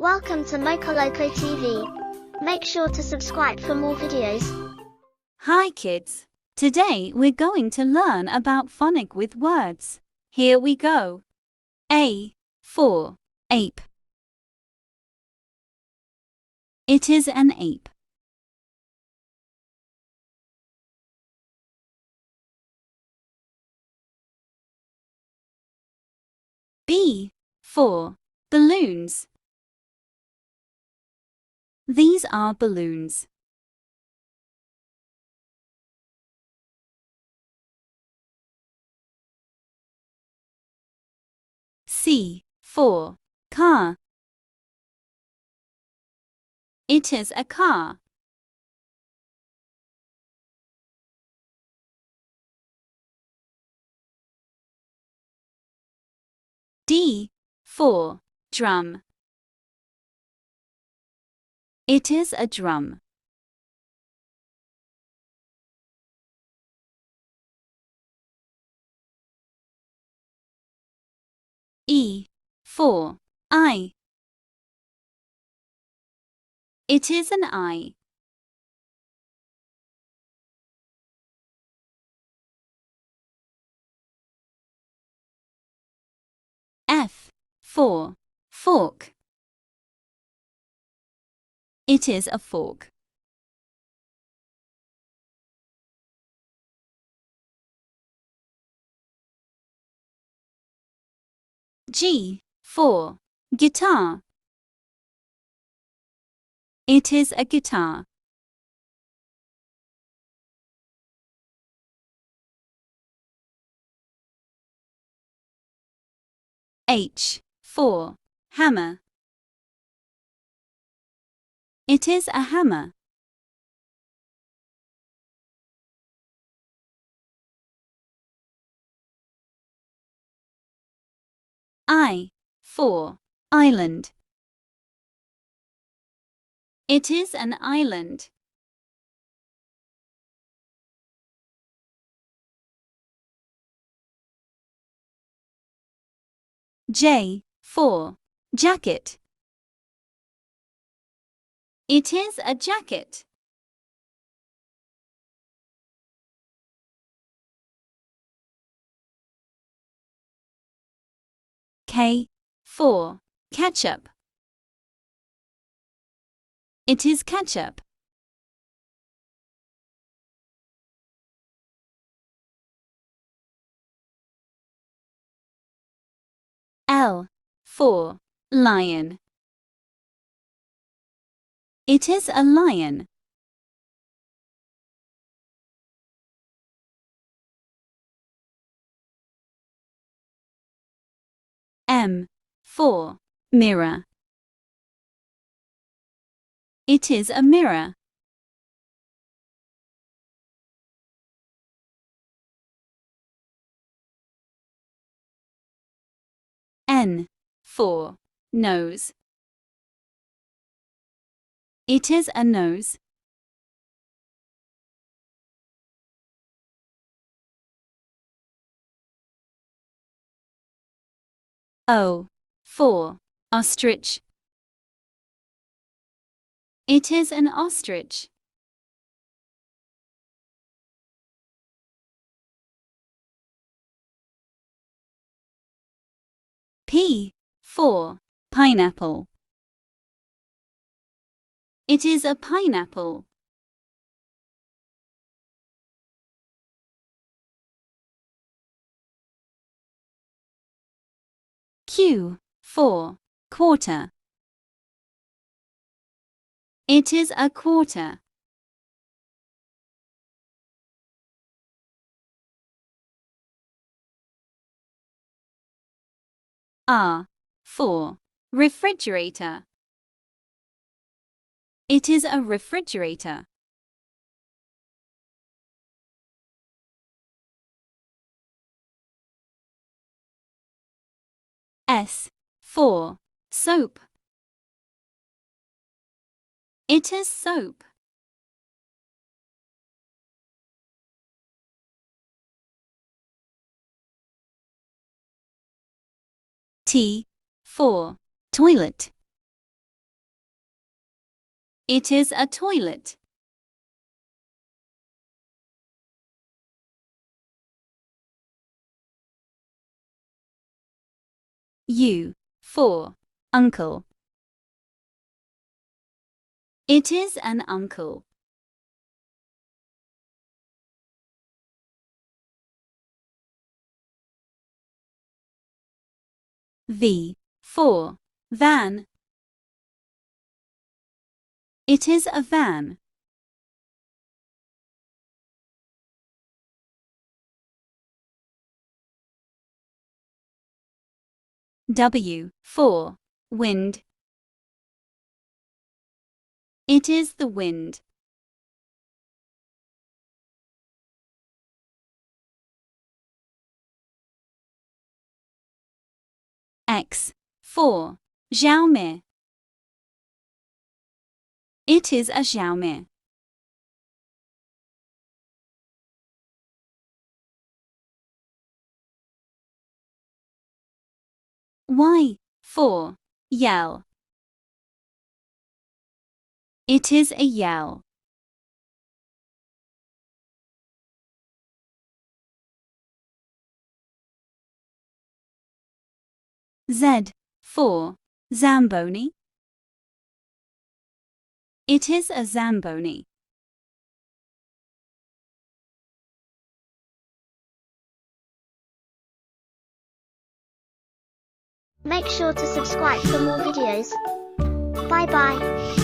Welcome to Moko Loko TV. Make sure to subscribe for more videos. Hi kids! Today we're going to learn about phonic with words. Here we go. A for ape. It is an ape. B for balloons. These are balloons. C for car. It is a car. D for drum. It is a drum. E for eye. It is an eye. F for fork. It is a fork. G for guitar. It is a guitar. H for hammer. It is a hammer. I for island. It is an island. J for jacket. It is a jacket. K for ketchup. It is ketchup. L for lion. It is a lion. M for mirror. It is a mirror. N for nose. It is a nose. O for ostrich. It is an ostrich. P for pineapple. It is a pineapple. Q for quarter. It is a quarter. R for refrigerator. It is a refrigerator. S for soap. It is soap. T for toilet. It is a toilet. U for uncle. It is an uncle. V for van. It is a van. W for wind. It is the wind. X for Xiaomi. It is a Xiaomi. Y for yell. It is a yell. Z for Zamboni. It is a Zamboni. Make sure to subscribe for more videos. Bye bye.